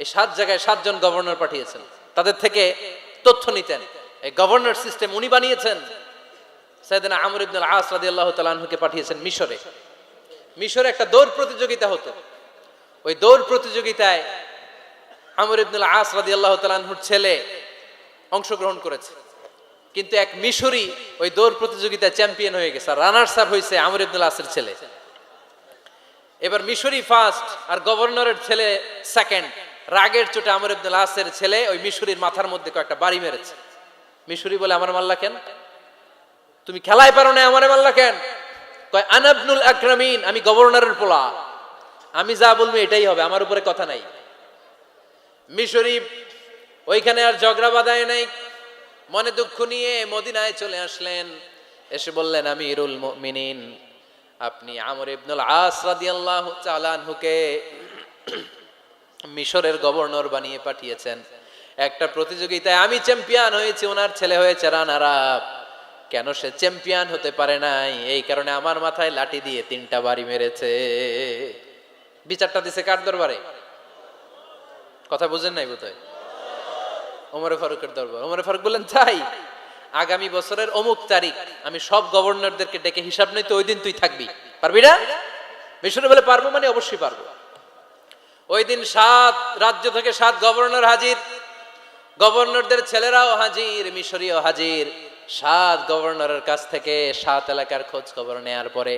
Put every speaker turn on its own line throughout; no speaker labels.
এই 7 জায়গায় 7 জন গভর্নর পাঠিয়েছেন, তাদের থেকে তথ্য নিতেন। এই গভর্নর সিস্টেম উনি বানিয়েছেন। সাইয়েদনা আমর ইবনে আল আস রাদিয়াল্লাহু তাআলা আনহুকে পাঠিয়েছেন মিশরে। মিশরে একটা দৌড় প্রতিযোগিতা হতো। ওই দৌড় প্রতিযোগিতায় আমর ইবনে আল আস রাদিয়াল্লাহু তাআলা আনহুর ছেলে অংশগ্রহণ করেছে, কিন্তু এক মিশরি ওই দৌড় প্রতিযোগিতায় চ্যাম্পিয়ন হয়ে গেছে, রানার্স আপ হয়েছে আমর ইবনে আল আসের ছেলে। এবার মিশরি ফার্স্ট আর গভর্নরের ছেলে সেকেন্ড। রাগের চোটে আমর ইবনে আল আসের ছেলে ওই মিশরির মাথার মধ্যে কয়েকটা বাড়ি মেরেছে। মিশরি বলে, আমার মাল্লা কেন? তুমি খেলায় পারো না, আমারে মাল্লা কেন? কয়, আনা ইবনুল আকরামিন, আমি গভর্নরের পোলা, আমি যা বলবো এটাই হবে, আমার উপরে কথা নাই। মিশরি ওইখানে আর ঝগড়া বাঁধায় নাই, মনে দুঃখ নিয়ে মদিনায় চলে আসলেন। এসে বললেন, আমিরুল মুমিনিন, আপনি আমর ইবনুল আস রাদিয়াল্লাহু তাআলা আনহুকে মিশরের গভর্নর বানিয়ে পাঠিয়েছেন। একটা প্রতিযোগিতায় আমি চ্যাম্পিয়ন হয়েছি, ওনার ছেলে হয়েছে রানার আপ। কেন সে চ্যাম্পিয়ন হতে পারে নাই? এই কারণে আমার মাথায় লাঠি দিয়ে 3টা বাড়ি মেরেছে। বিচারটা দিছে কার দরবারে? কথা বুঝেন নাই বোধহয়? ওমর ফারুকের দরবার। ওমর ফারুক বললেন, তাই আগামী বছরের অমুক তারিখ আমি সব গভর্নরদেরকে ডেকে হিসাব নেই, তো ওই দিন তুই থাকবি, পারবি না? মিশরে বলে, পারবো মানে অবশ্যই পারবো। ওই দিন 7 রাজ্য থেকে 7 গভর্নর হাজির, গভর্নরদের ছেলেরাও হাজির, মিশরীয় হাজির। 7 গভর্নরের কাছ থেকে 7 এলাকার খোঁজ খবর নেয়ার পরে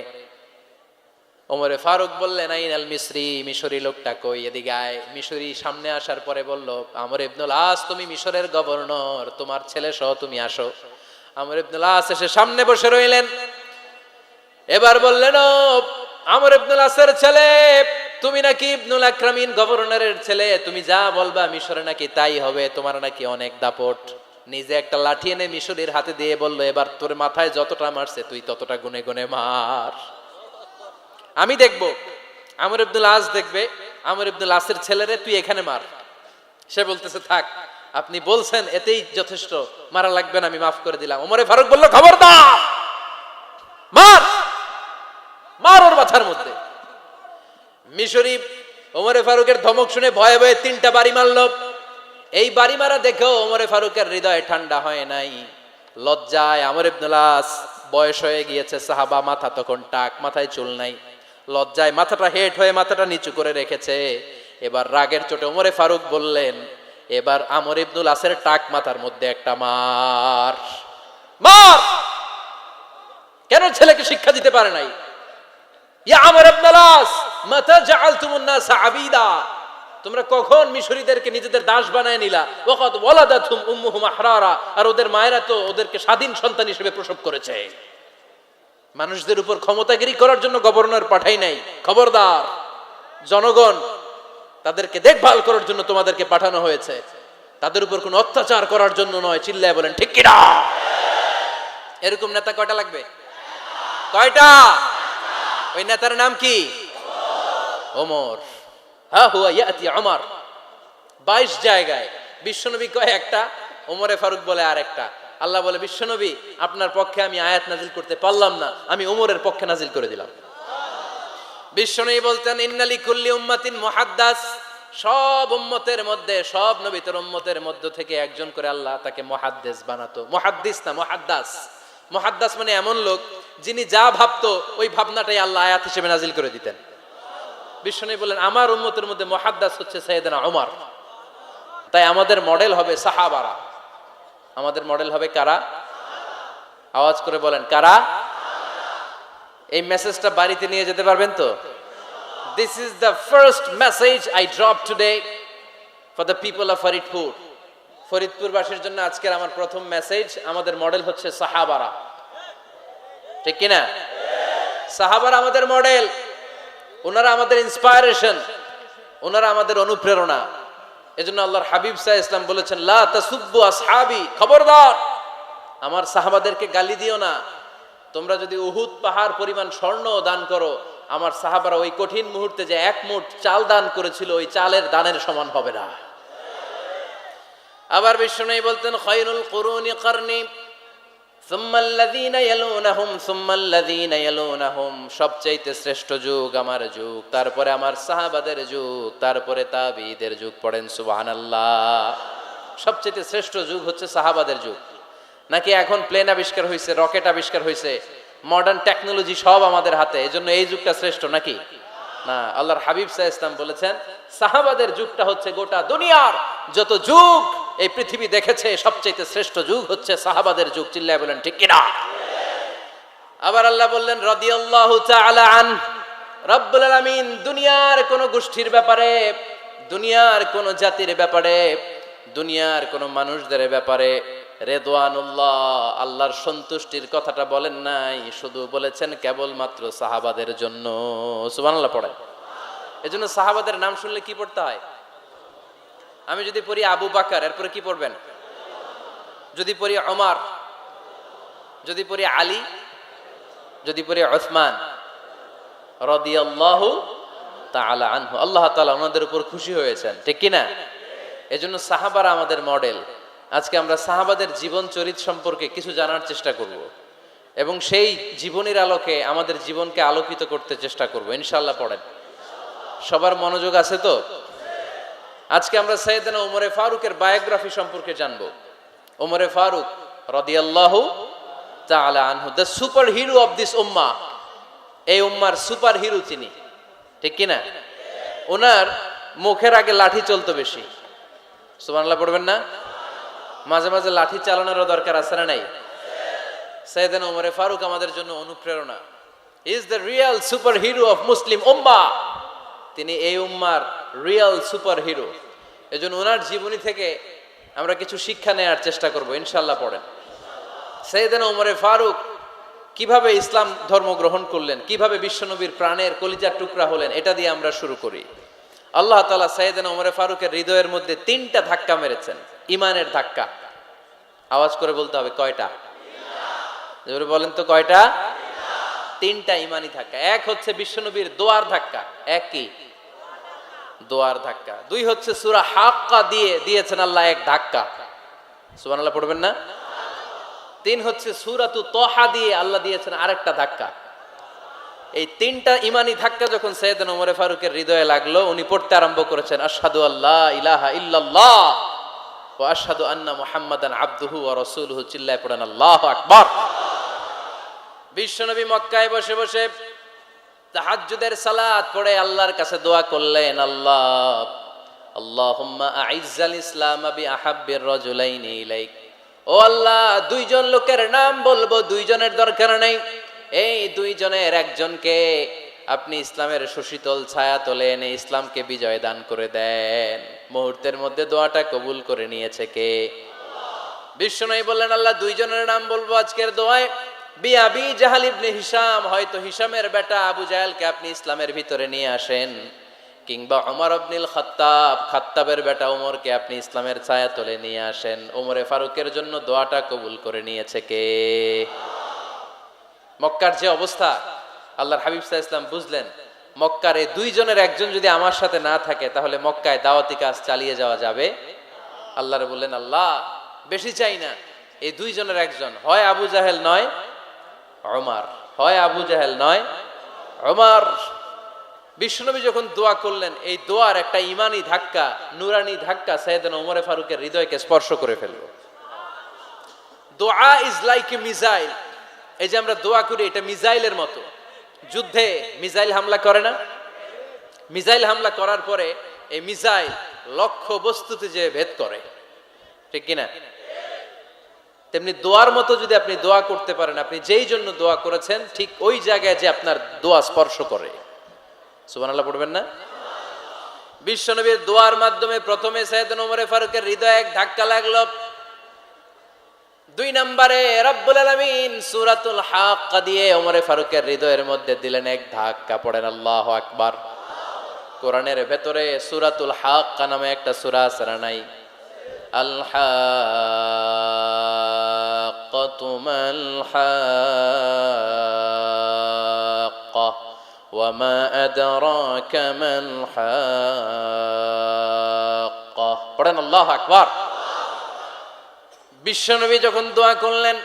ওমরে ফারুক বললেন, আইনাল মিসরি, মিশরি লোকটা কই, এদিকে আয়। মিশরি সামনে আসার পরে বলল, আমর ইবনুল আস, তুমি মিশরের গভর্নর, তোমার ছেলে সহ তুমি আসো। আমর ইবনুল আস এসে সামনে বসে রইলেন। এবার বললেন, ও আমর ইবনুল আসের ছেলে, তুমি নাকি ইবনুল আকরামিন গভর্নরের ছেলে, তুমি যা বলবা মিশরে নাকি তাই হবে, তোমার নাকি অনেক দাপট। নিজে একটা লাঠি এনে মিশরীর হাতে দিয়ে বলল, এবার তোর মাথায় যতটা মারছে তুই ততটা গুনে গুনে মার, আমি দেখবো। আমর ইবনুল আস দেখবে, আমর ইবনুল আসের ছেলেরে তুই এখানে মার। সে বলতেছে, থাক, আপনি বলছেন এতেই যথেষ্ট, মারা লাগবে না, আমি মাফ করে দিলাম। ওমরে ফারুক বলল, খবরদার, মার, মার ওর মাথার মধ্যে। মিশরি ওমরে ফারুকের ধমক শুনে ভয়ে ভয়ে 3টা বাড়ি মারল। এই বাড়ি মারা দেখেও ওমরে ফারুকের হৃদয় ঠান্ডা হয় নাই। লজ্জায় আমর ইবনুল আস, বয়স হয়ে গিয়েছে সাহাবা, মাথা তখন টাক, মাথায় চুল নাই, লজ্জায় মাথাটা হেট হয়ে মাথাটা নিচু করে রেখেছে। এবার রাগের চোটে ওমরে ফারুক বললেন, এবার আমর ইবনুল আসের টাক মাথার মধ্যে একটা মার, মার। কেন ছেলেকে শিক্ষা দিতে পারে নাই? ইয়া আমর ইবনুল আস, মাতা জাআলতুমুন নাস আবিদা, তোমরা কখন মিশরীদেরকে নিজেদের দাস বানায় নিলা? ওয়াকাদ ওয়ালাদাতুম উম্মুহুম আহরারা, আর ওদের মায়েরা তো ওদেরকে স্বাধীন সন্তান হিসেবে প্রসব করেছে। মানুষদের উপর ক্ষমতাগিরি করার জন্য গভর্নর পাঠাই নাই। খবরদার, জনগণ, তাদেরকে দেখভাল করার জন্য তোমাদেরকে পাঠানো হয়েছে, তাদের উপর কোনো অত্যাচার করার জন্য নয়। চিল্লায় বলেন ঠিক কিনা? এরকম নেতা কয়টা লাগবে? কয়টা? ওই নেতার নাম কি? ওমর। হা হুয়া ইয়াতি ওমর। 22 জায়গায় বিশ্বনবী কয় একটা, ওমরে ফারুক বলে আর একটা। আল্লাহ বলে, বিশ্বনবী, আপনার পক্ষে আমি আয়াত নাজিল করতে পারলাম না, আমি ওমরের পক্ষে নাজিল করে দিলাম। বিশ্বনবী বলতেন, ইন্না লিকুল্লি উম্মাতিন মুহাদ্দাস, সব উম্মতের মধ্যে, সব নবীদের উম্মতের মধ্য থেকে একজন করে আল্লাহ তাকে মুহাদ্দিস বানাতো। মুহাদ্দিস না, মুহাদ্দাস। মুহাদ্দাস মানে এমন লোক যিনি যা ভাবতো ওই ভাবনাটাই আল্লাহ আয়াত হিসেবে নাজিল করে দিতেন। বিশ্বনবী বলেন, আমার উম্মতের মধ্যে মুহাদ্দাস হচ্ছে সাইয়েদনা ওমর। তাই আমাদের মডেল হবে সাহাবারা। আমাদের মডেল হবে কারা? আওয়াজ করে বলেন, কারা? এই মেসেজটা বাড়িতে নিয়ে যেতে পারবেন তো? This is the first message I drop today for the people of Faridpur. ফরিদপুরবাসীর জন্য আজকের আমার প্রথম মেসেজ, আমাদের মডেল হচ্ছে সাহাবারা। ঠিক কিনা? সাহাবারা আমাদের মডেল, ওনারা আমাদের ইন্সপায়ারেশন, ওনারা আমাদের অনুপ্রেরণা। এজন্য আল্লাহর হাবিব সাল্লাল্লাহু আলাইহি ওয়াসাল্লাম বলেছেন, লা তাসুব্বু আসহাবি, খবরদার আমার সাহাবাদেরকে গালি দিও না। তোমরা যদি উহুদ পাহাড় পরিমাণ স্বর্ণ দান করো, আমার সাহাবারা ওই কঠিন মুহূর্তে যে 1 মুঠ চাল দান করেছিল, ওই চালের দানের সমান হবে না। আবার বিশ্বনবী বলতেন, খায়রুল কুরুনি কারনি সুম্মাল্লাযীনা ইয়ালুনাহুম সুম্মাল্লাযীনা ইয়ালুনাহুম, সবচাইতে শ্রেষ্ঠ যুগ আমার যুগ, তারপরে আমার সাহাবাদের যুগ, তারপরে তাবিঈদের যুগ। পড়েন সুবহানাল্লাহ। সবচাইতে শ্রেষ্ঠ যুগ হচ্ছে সাহাবাদের যুগ। নাকি এখন প্লেন আবিষ্কার হয়েছে, রকেট আবিষ্কার হয়েছে, মডার্ন টেকনোলজি সব আমাদের হাতে, এজন্য এই যুগটা শ্রেষ্ঠ নাকি? না, আল্লাহর হাবিব সাল্লাল্লাহু আলাইহি ওয়াসাল্লাম বলেছেন সাহাবাদের যুগটা হচ্ছে গোটা দুনিয়ার যত যুগ এই পৃথিবী দেখেছে সবচেয়ে শ্রেষ্ঠ যুগ হচ্ছে সাহাবাদের যুগ। চিল্লায় বলেন ঠিক কিনা? আবার আল্লাহ বললেন রাদিয়াল্লাহু তাআলা আন, রব্বুল আলামিন দুনিয়ার কোন গোষ্ঠীর ব্যাপারে, দুনিয়ার কোন জাতির ব্যাপারে, দুনিয়ার কোন মানুষদের ব্যাপারে রেদওয়ানুল্লাহ আল্লাহর সন্তুষ্টির কথাটা বলেন নাই, শুধু বলেছেন কেবলমাত্র সাহাবাদের জন্য। সুবহানাল্লাহ পড়েন। এজন্য সাহাবাদের নাম শুনলে কি পড়তে হয়? আমি যদি পড়ি আবু বকর, এরপরে কি পড়বেন? যদি পড়ি ওমর, যদি পড়ি আলী, যদি পড়ি উসমান রাদিয়াল্লাহু তাআলা আনহু, আল্লাহ তাআলা ওনাদের উপর খুশি হয়েছেন, ঠিক কি না? এজন্য সাহাবারা আমাদের মডেল। আজকে আমরা সাহাবাদের জীবন চরিত সম্পর্কে কিছু জানার চেষ্টা করব এবং সেই জীবনের আলোকে আমাদের জীবনকে আলোকিত করতে চেষ্টা করব ইনশাআল্লাহ। পড়েন। সবার মনোযোগ আছে তো? আজকে আমরা সাইয়েদনা ওমরে ফারুকের বায়োগ্রাফি সম্পর্কে জানব। ওমরে ফারুক রাদিয়াল্লাহু তাআলা আনহু, the super hero of this উম্মাহ। এই উম্মার সুপার হিরো তিনি, ঠিক কি না? ওনার মুখের আগে লাঠি চলতো বেশি। সুবহানাল্লাহ পড়বেন না? মাঝে মাঝে লাঠি চালানোরও দরকার আছে না নাই? সাইয়েদনা ওমরে ফারুক আমাদের জন্য অনুপ্রেরণা। Is the real super hero of Muslim উম্মাহ। তিনি এই উম্মার রিয়েল সুপার হিরো। এজন্য ওনার জীবনী থেকে আমরা কিছু শিক্ষা নেওয়ার চেষ্টা করব ইনশাআল্লাহ। পড়েন। সাইয়েদনা ওমরে ফারুক কিভাবে ইসলাম ধর্ম গ্রহণ করলেন, কিভাবে বিশ্বনবীর প্রাণের কলিজার টুকরা হলেন, এটা দিয়ে আমরা শুরু করি। আল্লাহ তাআলা সাইয়েদনা ওমরে ফারুকের হৃদয়ের মধ্যে 3টা ধাক্কা মেরেছেন, ইমানের ধাক্কা। আওয়াজ করে বলতে হবে কয়টা? জোরে বলেন তো কয়টা? 3টা ইমানি ধাক্কা। এক হচ্ছে বিশ্বনবীর দোয়ার ধাক্কা। এক কি? দোয়ার ধাক্কা। 2 হচ্ছে সূরা হাক্কা দিয়ে দিয়েছেন আল্লাহ এক ধাক্কা। সুবহানাল্লাহ পড়বেন না? 3 হচ্ছে সূরাতু তাহা দিয়ে আল্লাহ দিয়েছেন আরেকটা ধাক্কা। এই 3টা ইমানি ধাক্কা যখন সাইয়েদনা ওমরে ফারুকের হৃদয়ে লাগলো, উনি পড়তে আরম্ভ করেছেন আশহাদু আল্লা ইলাহা ইল্লাল্লাহ ওয়া আশহাদু আন্না মুহাম্মাদান আবদুহু ওয়া রাসূলুহু। চিল্লায় পড়েন আল্লাহু আকবার। বিশ্বনবী মক্কায় বসে বসে তাহাজ্জুদের সালাত পড়ে আল্লাহর কাছে দোয়া করলেন, আল্লাহ আল্লাহুম্মা আইজ্জাল ইসলাম বিআহাব্বির রাজুলাইনি ইলাইক। ও আল্লাহ, 2 জন লোকের নাম বলবো, 2 জনের দরকার নেই, এই 2 জনের একজনকে আপনি ইসলামের সুশীতল ছায়া তলে এনে ইসলামকে বিজয় দান করে দেন। মুহূর্তের মধ্যে দোয়াটা কবুল করে নিয়েছে কে? বিশ্বনবী বললেন, আল্লাহ 2 জনের নাম বলবো আজকের দোয়ায়। বিআবি জাহল ইবনে হিশাম, হয়তো হিশামের বেটা আবু জাহেলকে আপনি ইসলামের ভিতরে নিয়ে আসেন, কিংবা ওমর ইবনুল খাত্তাব, খাত্তাবের বেটা ওমরকে আপনি ইসলামের ছায়া তলে নিয়ে আসেন। ওমরে ফারুকের জন্য দোয়াটা কবুল করে নিয়েছে কে? মক্কার যে অবস্থা, আল্লাহর হাবিব সাল্লাল্লাহু আলাইহি ওয়াসাল্লাম বুঝলেন মক্কার এই 2 জনের একজন যদি আমার সাথে না থাকে তাহলে মক্কায় দাওয়াতি কাজ চালিয়ে যাওয়া যাবে। আল্লাহরে বললেন, আল্লাহ বেশি চাই না, এই 2 জনের একজন, হয় আবু জাহেল নয় ওমর, হয় আবু জাহেল নয় ওমর। বিশ্বনবী যখন দোয়া করলেন, এই দোয়ার একটা ইমানি ধাক্কা, নুরানি ধাক্কা সাইয়েদনা ওমরে ফারুকের হৃদয়কে স্পর্শ করে ফেলল। দোয়া ইজ লাইক এ মিসাইল। এই যে আমরা দোয়া করি, এটা মিসাইলের মতো। যুদ্ধে মিসাইল হামলা করে না? মিসাইল হামলা করার পরে এই মিসাইল লক্ষ্য বস্তুতে যে ভেদ করে, ঠিক কিনা? তেমনি দোয়ার মতো যদি আপনি দোয়া করতে পারেন, আপনি যেই জন্য দোয়া করেছেন ঠিক ওই জায়গায় যে আপনার দোয়া স্পর্শ করে। সুবহানাল্লাহ পড়বেন না? বিশ্বনবীর দোয়ার মাধ্যমে প্রথমে সাইয়েদনা ওমরে ফারুকের হৃদয়ে এক ধাক্কা লাগলো। 2 নম্বরে রব্বুল আলামিন সূরাতুল হাক্কা দিয়ে ওমরে ফারুকের হৃদয়ের মধ্যে দিলেন এক ধাক্কা। পড়েন আল্লাহু আকবার। কোরআনের ভেতরে সূরাতুল হাক্কা নামে একটা সূরা আছে না নাই? আল হাক্কাতু মাল হাক্কা ওয়া মা আদরাকা মাল হাক্কা। পড়েন আল্লাহু আকবার। বিশ্বনবী যখন দোয়া করলেন,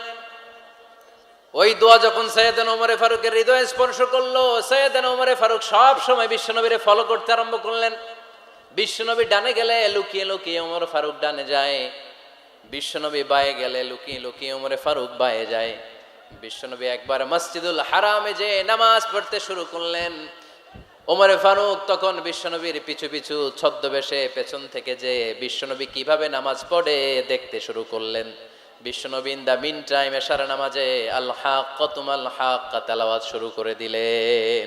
ওই দোয়া যখন সৈয়দনা ওমর ফারুকের হৃদয়ে স্পর্শ করলো, সৈয়দনা ওমর ফারুক সব সময় বিশ্বনবীরে ফলো করতে আরম্ভ করলেন। বিশ্বনবী ডানে গেলে লুকিয়ে লুকিয়ে ওমর ফারুক ডানে যায়, বিশ্বনবী বায়ে গেলে লুকিয়ে লুকিয়ে ওমর ফারুক বায়ে যায়। বিশ্বনবী একবার মসজিদুল হারামে যে নামাজ পড়তে শুরু করলেন, ওমর ফারুক তখন বিশ্বনবীর পিছু পিছু ছদ্মবেশে পেছন থেকে যে বিশ্বনবী কিভাবে নামাজ পড়ে দেখতে শুরু করলেন। বিশ্বনবী ইন দা মিন টাইম এশার নামাজে আল হাক্কাতুমাল হাক্কা তেলাওয়াত শুরু করে দিলেন।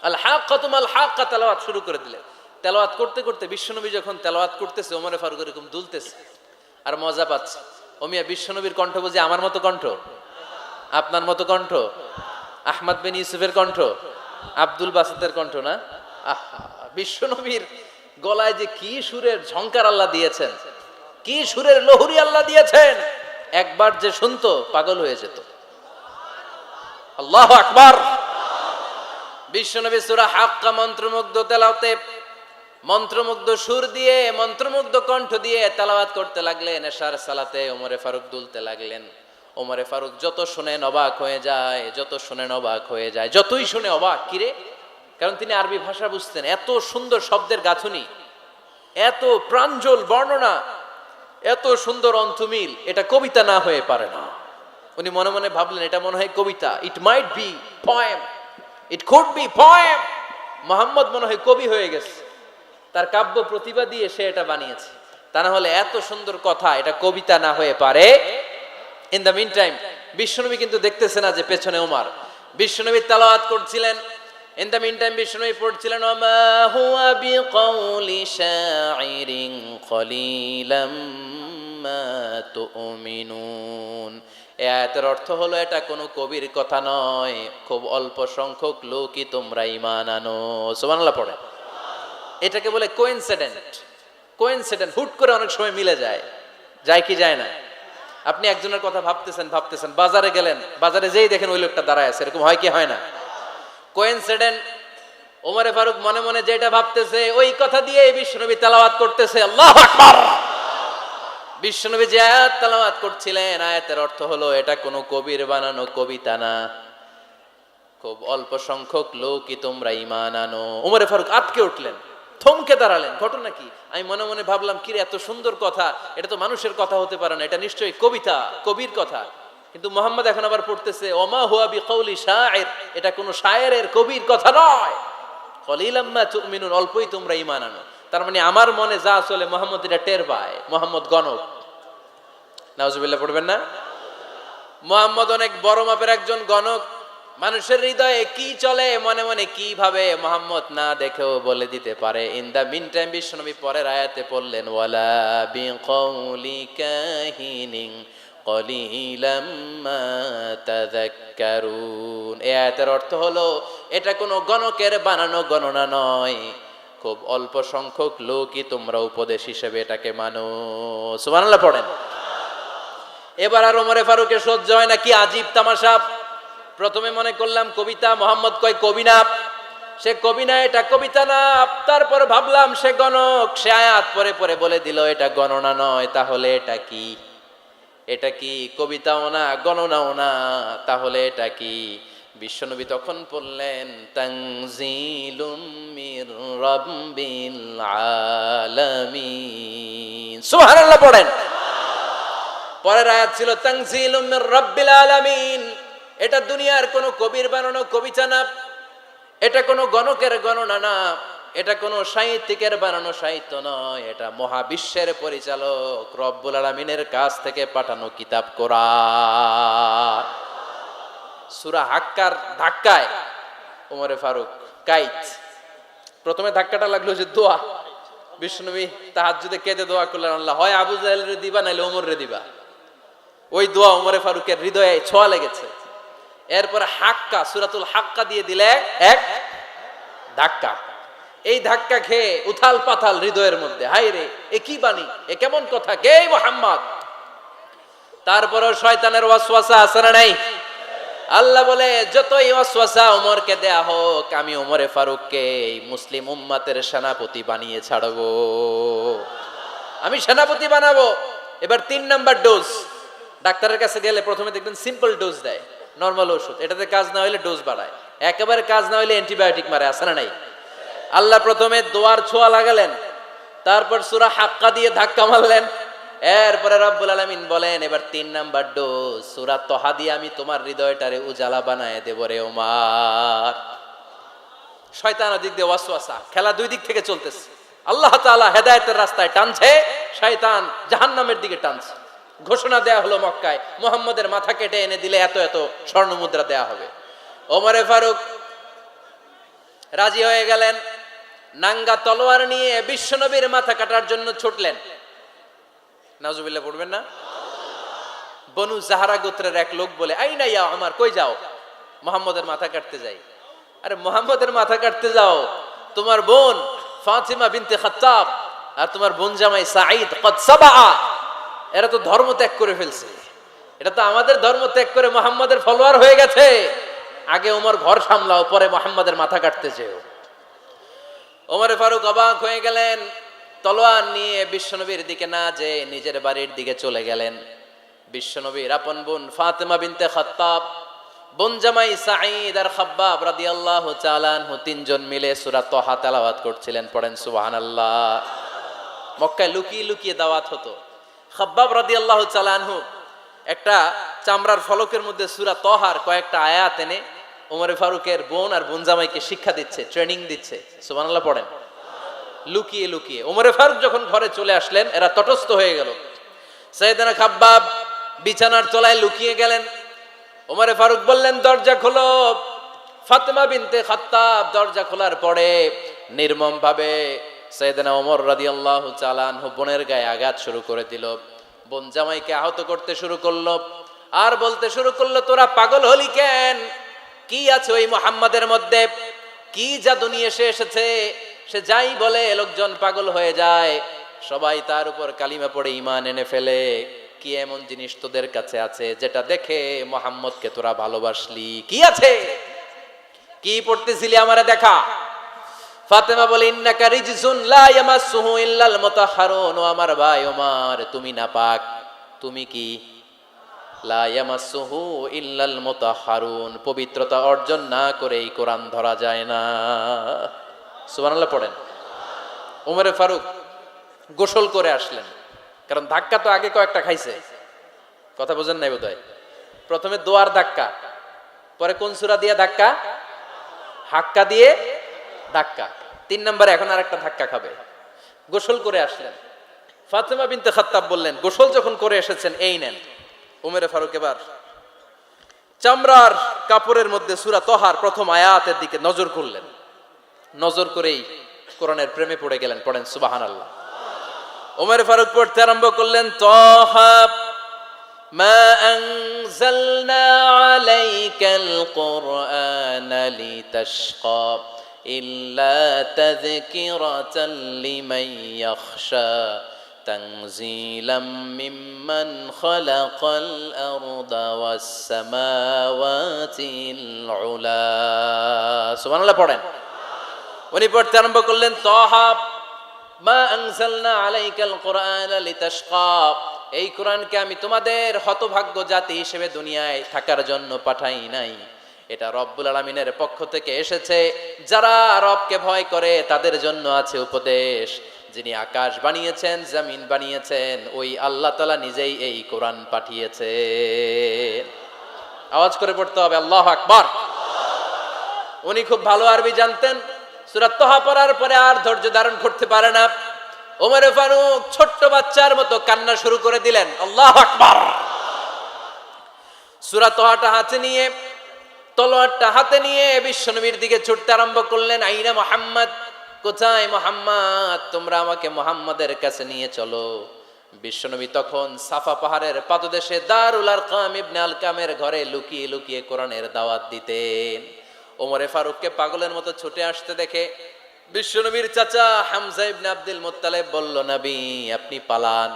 আল হাক্কাতুমাল হাক্কা তেলাওয়াত শুরু করে দিলেন। তেলাওয়াত করতে করতে বিশ্বনবী যখন তেলাওয়াত করতেছে, ওমর ফারুক এরকম দুলতেছে আর মজা পাচ্ছে। ওমিয়া বিশ্বনবীর কণ্ঠ বুঝি আমার মতো কণ্ঠ, আপনার মতো কণ্ঠ, আহমদ বিন ইউসুফের কণ্ঠ, আব্দুল বাসিতের কণ্ঠ না? আহা, বিশ্বনবীর গলায় যে কি সুরের ঝংকার আল্লাহ দিয়েছেন, কি সুরের লহরি আল্লাহ দিয়েছেন, একবার যে শুনতো পাগল হয়ে যেত। আল্লাহু আকবার। বিশ্বনবী সূরা হাক্কা মন্ত্রমুগ্ধ তেলাওয়াতে, মন্ত্রমুগ্ধ সুর দিয়ে, মন্ত্রমুগ্ধ কণ্ঠ দিয়ে তেলাওয়াত করতে লাগলেন। এশার সালাতে ওমরে ফারুক দুলতে লাগলেন। ওমরে ফারুক যত শুনেন অবাক হয়ে যায়, যত শুনেন অবাক হয়ে যায়, যতই শুনে অবাক। কিরে? কারণ তিনি আরবি ভাষা বুঝতেন। এত সুন্দর শব্দের গাঁথুনি, এত প্রাঞ্জল বর্ণনা, এত সুন্দর অন্তমিল, এটা কবিতা না হয়ে পারে না। উনি মনে মনে ভাবলেন এটা মনে হয় কবিতা, it might be poem, it could be poem. Muhammad মনে হয় কবি হয়ে গেছে, তার কাব্য প্রতিভা দিয়ে সে এটা বানিয়েছে। তা না হলে এত সুন্দর কথা, এটা কবিতা না হয়ে পারে। ইন দ্য মিন টাইম বিশ্বনবী কিন্তু দেখতেছে না যে পেছনে ওমর। বিশ্বনবী তেলাওয়াত করছিলেন। ইন দ্য মিন টাইম বিশ্বনবী পড়ছিলেন ওমা হুয়া বিকাউলি শাইরিন কলিলাম মা তুমিনুন। এই আয়াতের অর্থ হলো এটা কোনো কবির কথা নয়, খুব অল্প সংখ্যক লোকই তোমরা ঈমান আনো। সুবহানাল্লাহ পড়ে। এটাকে বলে কোইনসিডেন্ট। কোইনসিডেন্ট, হুট করে অনেক সময় মিলে যায়, যায় কি যায় না? আপনি একজনের কথা ভাবতেছেন ভাবতেছেন, বাজারে গেলেন, বাজারে যেই দেখেন ওই লোকটা দাঁড়ায় আছে, এরকম হয় কি হয় না? কোইনসিডেন্ট। ওমরে ফারুক মনে মনে যেটা ভাবতেছে ওই কথা দিয়ে বিশ্বনবী তেলাওয়াত করতেছে। আল্লাহু আকবার। বিশ্বনবী যে আয়াত তেলাওয়াত করছিলেন, আয়াতের অর্থ হলো এটা কোনো কবির বানানো কবিতা না, খুব অল্প সংখ্যক লোকই তোমরা ঈমান আনো। ওমরে ফারুক আটকে উঠলেন, থমকে দাঁড়ালেন। ঘটনা কি? আমি মনে মনে ভাবলাম, কিরে এত সুন্দর কথা, এটা তো মানুষের কথা হতে পারে না, এটা নিশ্চয়ই কবিতা, কবির কথা। কিন্তু মুহাম্মদ এখন আবার পড়তেছে ওমা হুয়া বিকাউলি শাইর, এটা কোনো শায়েরের, কবির কথা নয়। কলিলাম মা তুমিনুন, অল্পই তোমরা ঈমান আনো। তার মানে আমার মনে যা চলে মুহাম্মদ এটা টের পায়। মুহাম্মদ গণক। নাউজুবিল্লাহ পড়বেন না? মুহাম্মদ অনেক বড় মাপের একজন গণক। মানুষের হৃদয়ে কি চলে, মনে মনে কি ভাবে, মুহাম্মদ না দেখেও বলে দিতে পারে। ইন দা মিন টাইম বিশ্বনবী পরের আয়াতে পড়লেন ওয়ালা বিকাউলি কাহিনিন কলিলাম মা তাযাক্কারুন। এই আয়াতের অর্থ হলো এটা কোনো গণকের বানানো গণনা নয়, খুব অল্প সংখ্যক লোকই তোমরা উপদেশ হিসেবে এটাকে মানো। সুবহানাল্লাহ পড়েন। এবার আর ওমরে ফারুকের সহ্য হয় না, কি আজীব তামাশা। প্রথমে মনে করলাম কবিতা, মোহাম্মদ কয় কবি না, সে কবি না, এটা কবিতা না। তারপর ভাবলাম সে গণক, সে আয়াত পরে পরে বলে দিল এটা গণনা নয়, তাহলে এটা কি? এটা কি কবিতাও না, গণনাও না, তাহলে এটা কি? বিশ্বনবী তখন বললেন তানজিলুম মির রাব্বিল আলামিন। সুবহানাল্লাহ পড়েন। পরের আয়াত ছিল তানজিলুম মির রাব্বিল আলামিন। এটা দুনিয়ার কোনো কবির বানানো কবিতা না, এটা কোনো গণকের গণনা না, এটা কোনো সাহিত্যিকের বানানো সাহিত্য নয়, এটা মহাবিশ্বের পরিচালক রব্বুল আলামিনের কাছ থেকে পাঠানো কিতাব কোরআন। সূরা হাক্কার ধাক্কায় ওমরে ফারুক কাইত। প্রথমে ধাক্কাটা লাগলো যে দোয়া। বিশ্বনবী তাহাজ্জুদে কেঁদে দোয়া করলেন, আল্লাহ হয় আবু জাহেলরে দিবা নাইলে ওমররে দিবা। ওই দোয়া ওমরে ফারুকের হৃদয়ে ছোঁয়া লেগেছে। এরপর হাক্কা, সূরাতুল হাক্কা দিয়ে দিলে এক ধাক্কা। এই ধাক্কা খেয়ে উথাল পাথাল হৃদয়ের মধ্যে, হায় রে এ কি বাণী, এ কেমন কথা, কে মুহাম্মদ? তারপরও শয়তানের ওয়াসওয়াসা আছে না নাই? আল্লাহ বলে যতই ওয়াসওয়াসা ওমরকে দেয়া হোক, আমি ওমরে ফারুককে এই মুসলিম উম্মতের সেনাপতি বানিয়ে ছাড়বো, আমি সেনাপতি বানাবো। এবার 3 নাম্বার ডোজ। ডাক্তারের কাছে গেলে প্রথমে দেখবেন সিম্পল ডোজ দেয়, নর্মাল ওষুধ, এটাতে কাজ না হইলে ডোজ বাড়ায়, একেবারে কাজ না হইলে অ্যান্টিবায়োটিক মারে, আছে না নাই? আল্লাহ প্রথমে দোয়ার ছোঁয়া লাগালেন, তারপর সূরা হাক্কা দিয়ে ধাক্কা মারলেন, এরপরে রব্বুল আলামিন বলেন এবার 3 নাম্বার ডোজ সূরা তহা দিয়ে আমি তোমার হৃদয়টারে উজালা বানায় দেব রে ওমর। শয়তান ওদিক দিয়ে ওয়াসওয়াসা, খেলা দুই দিক থেকে চলতেছে। আল্লাহ তাআলা হেদায়েতের রাস্তায় টানছে, শয়তান জাহান্নামের দিকে টানছে। ঘোষণা দেয়া হলো মক্কায়, মুহাম্মদের মাথা কেটে এনে দিলে এত এত স্বর্ণ মুদ্রা দেয়া হবে। ওমরে ফারুক রাজি হয়ে গেলেন, নাঙ্গা তলোয়ার নিয়ে বিশ্বনবীর মাথা কাটার জন্য ছুটলেন। নাউজুবিল্লাহ পড়বেন না? বনু জাহরা গোত্রের এক লোক বলে, আইনা ইয়া ওমর, কই যাও? মুহাম্মদের মাথা কাটতে যাই। আরে মুহাম্মদের মাথা কাটতে যাও, তোমার বোন ফাতিমা বিনতে খাত্তাব আর তোমার বোন জামাই সাঈদ কদ সাবা, এরা তো ধর্ম ত্যাগ করে ফেলছে, এটা তো আমাদের ধর্ম ত্যাগ করে মুহাম্মদের ফলোয়ার হয়ে গেছে। আগে ওমর ঘর সামলাও, পরে মুহাম্মদের মাথা কাটতে যেও। ওমরে ফারুক অবাক হয়ে গেলেন, তলোয়ার নিয়ে বিশ্বনবীর দিকে না যেয়ে নিজের বাড়ির দিকে চলে গেলেন। বিশ্বনবীর আপন বোন ফাতিমা বিনতে খাত্তাব, বোন জামাই সাঈদ আর খাব্বাব রাদিয়াল্লাহু তাআলা আনহু তিনজন মিলে সূরা তহা তেলাওয়াত করছিলেন। পড়েন সুবহানাল্লাহ। মক্কায় লুকিয়ে লুকিয়ে দাওয়াত হতো। খাব্বাব রাদিয়াল্লাহু তাআলা আনহু একটা চামড়ার ফলকের মধ্যে সূরা তহার কয়েকটা আয়াত এনে ওমরে ফারুকের বোন আর বোন জামাইকে শিক্ষা দিচ্ছে, ট্রেনিং দিচ্ছে। সুবহানাল্লাহ পড়েন। লুকিয়ে লুকিয়ে ওমরে ফারুক যখন ঘরে চলে আসলেন, এরা তটস্থ হয়ে গেল। সাইয়েদনা খাব্বাব বিছানার তলায় লুকিয়ে গেলেন। ওমরে ফারুক বললেন, দরজা খোলো। ফাতিমা বিনতে খাত্তাব দরজা খোলার পরে নির্মম ভাবে সাইয়েদনা ওমর রাদিয়াল্লাহু তাআলা আনহু বোনের গায়ে আঘাত শুরু করে দিল। বোন জামাইকে আহত করতে শুরু করলো আর বলতে শুরু করলো, তোরা পাগল হলি কেন? কি আছে ওই মুহাম্মাদের মধ্যে? কি জাদু নিয়ে এসেছে? সে যাই বলে লোকজন পাগল হয়ে যায়, সবাই তার উপর কালিমা পড়ে ঈমান এনে ফেলে। কি এমন জিনিস তোদের কাছে আছে যেটা দেখে মুহাম্মদকে তোরা ভালোবাসলি? কি আছে? কি পড়তেছিলি আমারে দেখা। ফাতেমা বলে, ইন্নাকা রিজসুন লা ইয়ামাসসুহু ইল্লাল মুতাহহারুন। ও আমার ভাই ওমর, তুমি নাপাক। তুমি কি? লা ইয়ামাসসুহু ইল্লাল মুতাহহারুন, পবিত্রতা অর্জন না করে এই কোরআন ধরা যায় না। সুবহানাল্লাহ পড়েন। ওমরে ফারুক গোসল করে আসলেন, কারণ ধাক্কা তো আগে কয়েকটা খাইছে। কথা বোঝেন নাই বোধহয়? প্রথমে দোয়ার ধাক্কা, পরে কোন সূরা দিয়ে ধাক্কা? হাক্কা দিয়ে ধাক্কা। 3 নম্বরে এখন আরেকটা ধাক্কা খাবে। গোসল করে আসলেন। ফাতিমা বিনতে খাত্তাব বললেন, গোসল যখন করে এসেছেন, এই নেন। ওমরে ফারুক এবার চামড়ার কাপড়ের মধ্যে সূরা তহার প্রথম আয়াতের দিকে নজর করলেন। নজর করেই কোরআনের প্রেমে পড়ে গেলেন। পড়েন সুবহানাল্লাহ। ওমরে ফারুক পড়তে আরম্ভ করলেন, তহা মা আনজালনা আলাইকাল কুরআনা লিতাশকা ইল্লা তাযকিরাতাল লিমান ইয়াখশা তানজিলাম মিম্মান খালাকাল আরদা ওয়াস সামাওয়াতিল উলা। সুবহানাল্লাহ পড়েন। উনি পড়তে আরম্ভ করলেন, তহা মা আনজালনা আলাইকাল কুরআনা লিতাশকা, এই কোরআনকে আমি তোমাদের হতভাগ্য জাতি হিসেবে দুনিয়ায় থাকার জন্য পাঠাই নাই। এটা রব্বুল আলামিনের পক্ষ থেকে এসেছে। যারা রবকে ভয় করে তাদের জন্য আছে উপদেশ। যিনি আকাশ বানিয়েছেন, জমিন বানিয়েছেন, ওই আল্লাহ তাআলা নিজেই এই কোরআন পাঠিয়েছেন। আওয়াজ করে পড়তে হবে, আল্লাহু আকবার। উনি খুব ভালো আরবি জানতেন। সূরা তহা পড়ার পরে আর ধৈর্য ধারণ করতে পারে না। ওমরে ফারুক ছোট্ট বাচ্চার মতো কান্না শুরু করে দিলেন। আল্লাহু আকবার। সূরা তহাটা হাতে নিয়ে, তলোয়ারটা হাতে নিয়ে বিশ্বনবীর দিকে ছুটতে আরম্ভ করলেন। আইনা মুহাম্মদ, কোথায় মুহাম্মদ? তোমরা আমাকে মুহাম্মাদের কাছে নিয়ে চলো। বিশ্বনবী তখন সাফা পাহাড়ের পাদদেশে দারুল আরকাম ইবনে আলকামের ঘরে লুকিয়ে লুকিয়ে কোরআনের দাওয়াত দিতেন। ওমরে ফারুককে পাগলের মতো ছুটে আসতে দেখে বিশ্বনবীর চাচা হামজা ইবনে আব্দুল মুত্তালিব বলল, নবী আপনি পালান।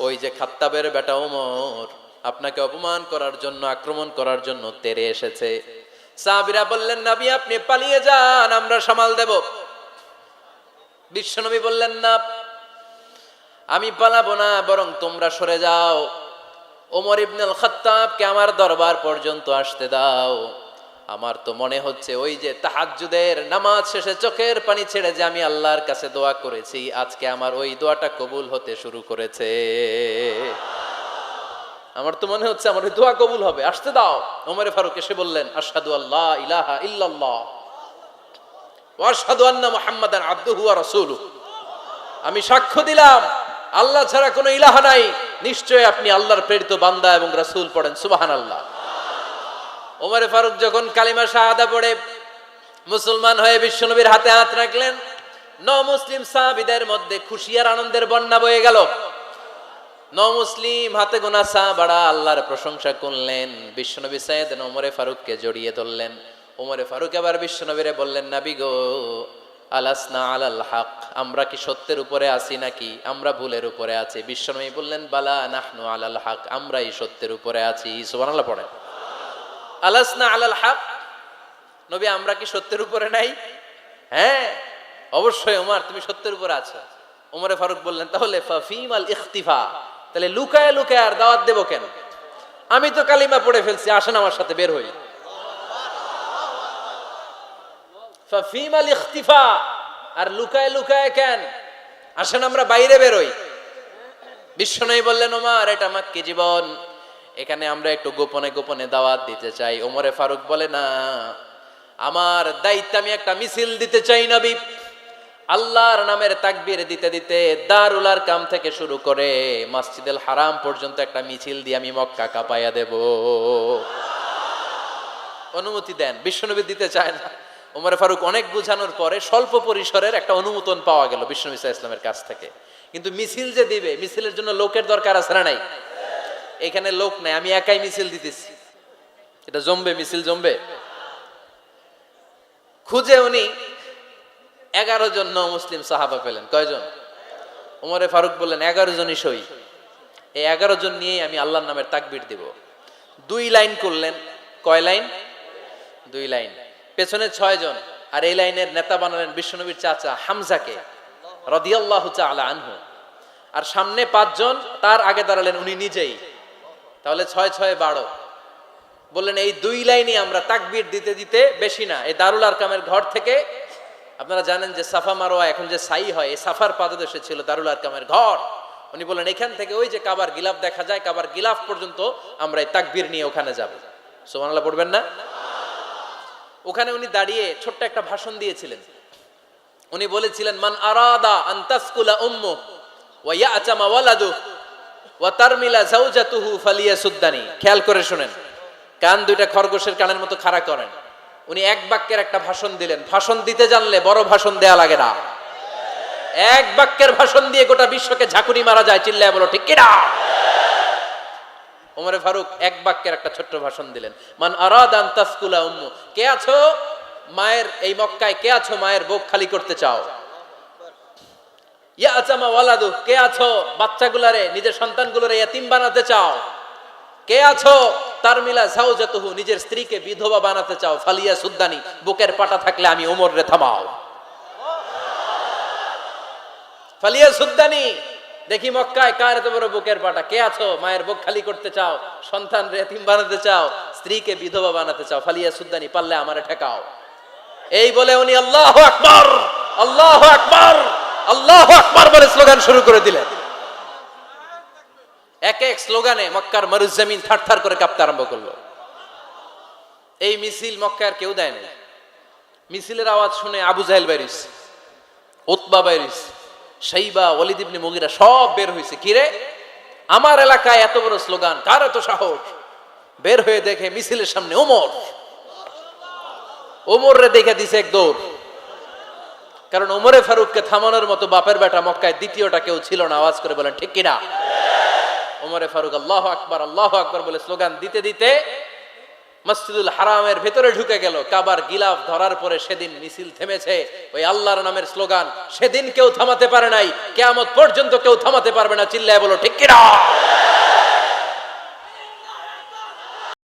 ওই যে খাত্তাবের বেটা ওমর আপনাকে অপমান করার জন্য, আক্রমণ করার জন্য তেরে এসেছে। সাহাবীরা বললেন, নবী আপনি পালিয়ে যান, আমরা সামাল দেব। বিশ্বনবী বললেন, না আমি পালাবো না, বরং তোমরা সরে যাও। ওমর ইবনে আল খাত্তাবকে আমার দরবার পর্যন্ত আসতে দাও। আমার তো মনে হচ্ছে ওই যে তাহাজ্জুদের নামাজ শেষে চোখের পানি ছেড়ে যে আমি আল্লাহর কাছে দোয়া করেছি, আজকে আমার ওই দোয়াটা কবুল হতে শুরু করেছে। আমার তো মনে হচ্ছে আমার ওই দোয়া কবুল হবে, আসতে দাও। ওমরে ফারুক এসে বললেন, আশহাদু আল্লা ইলাহা ইল্লাল্লাহ ওয়া আশহাদু আন্না মুহাম্মাদান আবদুহু ওয়া রাসূলুহু। আমি সাক্ষ্য দিলাম আল্লাহ ছাড়া কোনো ইলাহা নাই, নিশ্চয় আপনি আল্লাহর প্রেরিত বান্দা এবং রাসূল। পড়েন সুবহানাল্লাহ। ওমরে ফারুক যখন কালিমা শাহাদা পড়ে মুসলমান হয়ে বিশ্বনবীর হাতে হাত রাখলেন, মুসলিম সাহাবীদের মধ্যে খুশি আর আনন্দের বন্যা বয়ে গেল। মুসলিম হাতে গোনা সাহাবারা আল্লাহর প্রশংসা করলেন। বিশ্বনবী সাইয়েদনা ওমরে ফারুককে জড়িয়ে ধরলেন। ওমরে ফারুক আবার বিশ্বনবীরে বললেন, নবী গো, আলাসনা আলাল হক, আমরা কি সত্যের উপরে আছি নাকি আমরা ভুলের উপরে আছি? বিশ্বনবী বললেন, বালা নাহনু আলাল হক, আমরাই সত্যের উপরে আছি। সুবহানাল্লাহ পড়েন। আলাসনা আলাল হক, নবী আমরা কি সত্যের উপরে নাই? হ্যাঁ অবশ্যই ওমর, তুমি সত্যের উপরে আছো। ওমরে ফারুক বললেন, তাহলে ফাফিমাল ইখতিফা, তাহলে লুকায় লুকায় আর দাওয়াত দেব কেন? আমি তো কালিমা পড়ে ফেলছি, আসেন আমার সাথে বের হই। ফাফিমাল ইখতিফা, আর লুকায় লুকায় কেন? আসেন আমরা বাইরে বের হই। বিশ্বনবী বললেন, ওমর এটা মাক্কি জীবন, এখানে আমরা একটু গোপনে গোপনে দাওয়াত দিতে চাই। ওমরে ফারুক বলে, না, আমার দায়িত্ব, আমি একটা মিছিল দিতে চাই নবী। আল্লাহর নামের তাকবীর দিতে দিতে দারুল আরকাম থেকে শুরু করে মসজিদুল হারাম পর্যন্ত একটা মিছিল দিয়ে আমি মক্কা কাঁপাইয়া দেব। অনুমতি দেন। বিশ্বনবী দিতে চায় না। ওমর ফারুক অনেক বুঝানোর পরে স্বল্প পরিসরের একটা অনুমোদন পাওয়া গেল বিশ্বনবী সাল্লাল্লাহু আলাইহি ওয়াসাল্লামের কাছ থেকে। কিন্তু মিছিল যে দিবে, মিছিলের জন্য লোকের দরকার আছে না নাই? এখানে লোক নাই, আমি একাই মিছিল দিতেছি। এটা জমবে, মিছিল জমবে। খুঁজে উনি 11 জন মুসলিম সাহাবা পেলেন। কয়জন? ওমরে ফারুক বললেন, 11 জনই সই। এই 11 জন নিয়েই আমি আল্লাহর নামের তাকবীর দিব। 2 লাইন করলেন। কয় লাইন? 2 লাইন। পেছনে 6 জন, আর এই লাইনের নেতা বানালেন বিশ্বনবীর চাচা হামজাকে রাদিয়াল্লাহু তাআলা আনহু। আর সামনে 5 জন, তার আগে দাঁড়ালেন উনি নিজেই। তাহলে 6 6 12। বললেন এই 2 লাইনই আমরা তাকবীর দিতে দিতে, বেশি না, এই দারুল আরকামের ঘর থেকে, আপনারা জানেন যে সাফা মারওয়া এখন যে সাই হয়, এই সাফার পাদদেশে ছিল দারুল আরকামের ঘর। উনি বললেন এখান থেকে ওই যে কাবার গিলাফ দেখা যায়, কাবার গিলাফ পর্যন্ত আমরা এই তাকবীর নিয়ে ওখানে যাব। সুবহানাল্লাহ পড়বেন না? ওখানে উনি দাঁড়িয়ে ছোট্ট একটা ভাষণ দিয়েছিলেন। উনি বলেছিলেন, মান আরাদা আন তাসকুলা উম্মু ওয়া ইয়াতামা ওয়ালাদু ওয়া তারমিলা যাওজাতুহু ফালিয়াসুদ্দানি। খেয়াল করে শুনেন, কান দুইটা খরগোশের কানের মতো খাড়া করেন। উনি এক বাক্যের একটা ভাষণ দিলেন। ভাষণ দিতে জানলে বড় ভাষণ দেয়া লাগে না। এক বাক্যের ভাষণ দিয়ে গোটা বিশ্বকে ঝাঁকুনি মারা যায়। চিল্লায় বলো ঠিক কিনা? ওমরে ফারুক এক বাক্যের একটা ছোট্ট ভাষণ দিলেন। মান আরাদা আন তাসকুলা উম্মু, কে আছো মায়ের এই মক্কায়, কে আছো মায়ের বুক খালি করতে চাও? ইয়াতামা ওয়ালাদু, কে আছো বাচ্চাগুলারে, নিজের সন্তানগুলোরে ইয়াতিম বানাতে চাও? কে আছো তারমিলা যাওজাতুহু, নিজের স্ত্রীকে বিধবা বানাতে চাও? ফালিয়া সুদ্দানি, বুকের পাটা থাকলে আমি ওমর রে থামাও। ফালিয়া সুদ্দানি, দেখি মক্কায় কার এত বড় বুকের পাটা। কে আছো মায়ের বুক খালি করতে চাও, সন্তান রে ইয়াতিম বানাতে চাও, স্ত্রীকে বিধবা বানাতে চাও? ফালিয়া সুদ্দানি, পারলে আমারে ঠেকাও। এই বলে উনি আল্লাহু আকবার, আল্লাহু আকবার, আল্লাহু আকবার বলে স্লোগান শুরু করে দিলেন। এক এক স্লোগানে মক্কার মরুজমিন থারথার করে কাঁপতে আরম্ভ করলো। এই মিছিল মক্কার কেউ দেয় না। মিছিলের আওয়াজ শুনে আবু জাহেল বাইরিস, উতবা বাইরিস, শাইবা, ওয়ালিদ ইবনে মুগিরা সব বের হয়েছে। কিরে, আমার এলাকায় এত বড় স্লোগান, কার এত সাহস? বের হয়ে দেখে মিছিলের সামনে ওমর। ওমর রে দেখে দিছে এক দৌড়। কারণ ওমরে ফারুককে থামানোর মতো বাপের বেটা মক্কায় দ্বিতীয়টা কেউ ছিল না। আওয়াজ করে বলেন ঠিক কিনা? ওমরে ফারুক আল্লাহু আকবার, আল্লাহু আকবার বলে স্লোগান দিতে দিতে মসজিদুল হারামের ভেতরে ঢুকে গেল। কাবার গিলাফ ধরার পরে সেদিন মিছিল থেমেছে। ওই আল্লাহর নামের স্লোগান সেদিন কেউ থামাতে পারে নাই, কিয়ামত পর্যন্ত কেউ থামাতে পারবে না। চিল্লায় বলো ঠিক কিনা?